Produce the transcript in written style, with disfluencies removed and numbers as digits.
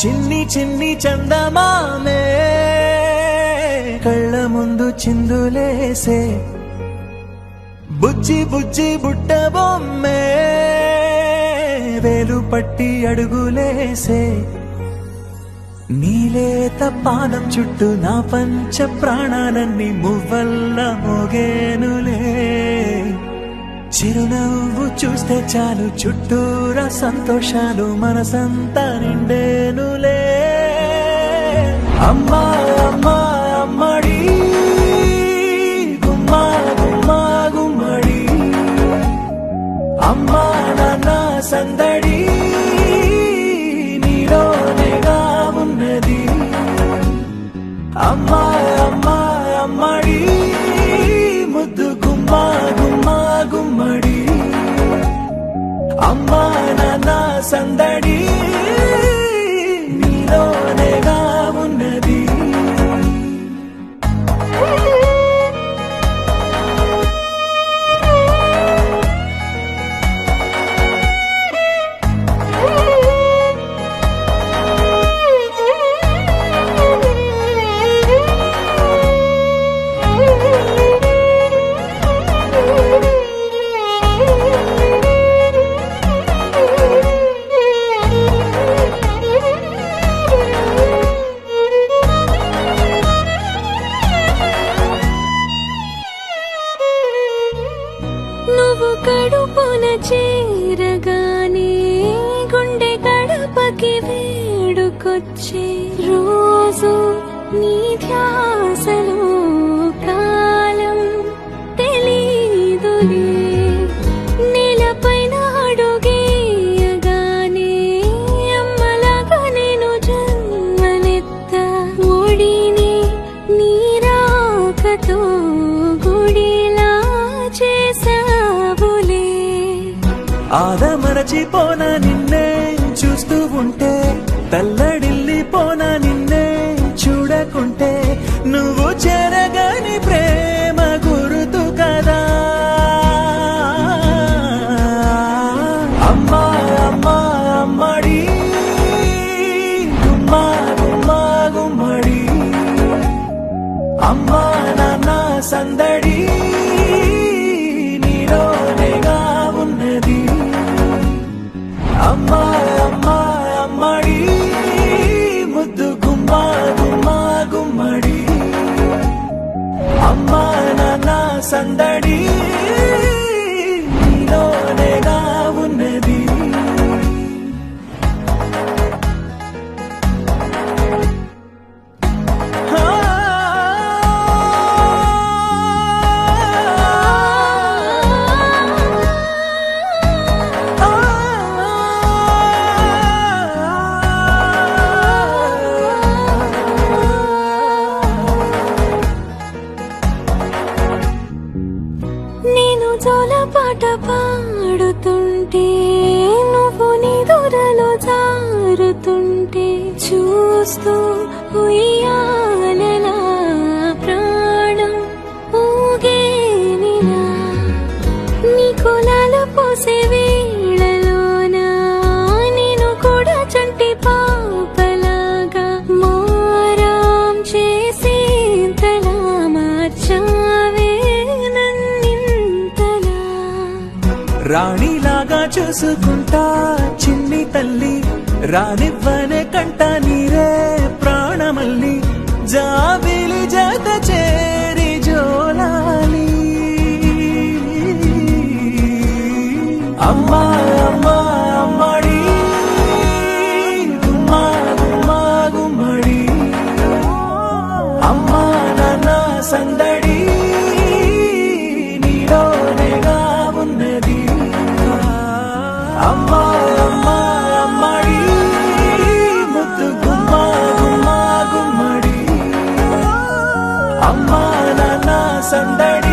చిన్ని చిన్ని చందమామే కళ్ళ ముందు చిందులేసే బుజ్జి బుజ్జి బుట్ట బొమ్మే వేలు పట్టి అడుగులేసే నీలేత పానం చుట్టూ నా పంచ ప్రాణాలన్నీ మువ్వల్ల మోగేనులే చిరునవ్వు చూస్తే చాలు చుట్టూరా సంతోషాలు మనసంతా నిండేనులే అమ్మా అమ్మా అమ్మడి గుమ్మా గుమ్మా గుమ్మడి అమ్మా నాన్న సందడి నీలోనేగా ఉన్నది అమ్మా అమ్మా అమ్మడి ముద్దు గుమ్మా గుమ్మా గుమ్మడి అమ్మా నాన్న సందడి నీలోనేగా ఉన్నది నువ్వు కడుపున చేరగానే గుండె గడపకి వేడుకొచ్చే రోజు నీ ధ్యాసలో కాలం తెలీదులే నేలపైన అడుగేయగానే అమ్మలాగా నేను జన్మనెత్త ఒడిని నీ రాకతో గుడిలా చేసావులే ఆదమరచిపోనా నిన్నే చూస్తూ ఉంటే తల్లడిల్లిపోనా నిన్నే చూడకుంటే నువ్వు చెరగని ప్రేమ గురుతు కదా అమ్మా అమ్మా అమ్మడి గుమ్మా గుమ్మా గుమ్మడి అమ్మా నాన్న సందడి నీలోనేగా ఉన్నది అమ్మా అమ్మా అమ్మడి ముద్దు గుమ్మా గుమ్మా గుమ్మడి అమ్మా నాన్న సందడి నీలోనేగా ఉన్నది నేను జోలపాట పాడుతుంటే నువ్వు నిదురలో జారుతుంటే చూస్తూ ఉయ్యాలలా ప్రాణం ఊగేనిలా నీ కులాల పోసే వేళలోన నేను కూడా చంటి పాపలాగా మారాం చేసేంతలా మార్చావే రాణిలాగా చూసుకుంటా చిన్ని తల్లి రానివ్వనే కంట నీరే ప్రాణమల్లి జాబిలి జత చేరి జోలాలి అమ్మా అమ్మా అమ్మడి గుమ్మా గుమ్మా గుమ్మడి అమ్మా నాన్న సందడి నీలోనేగా ఉన్నది అమ్మా అమ్మా అమ్మడి ముద్దు గుమ్మా గుమ్మా గుమ్మడి అమ్మా నాన్న సందడి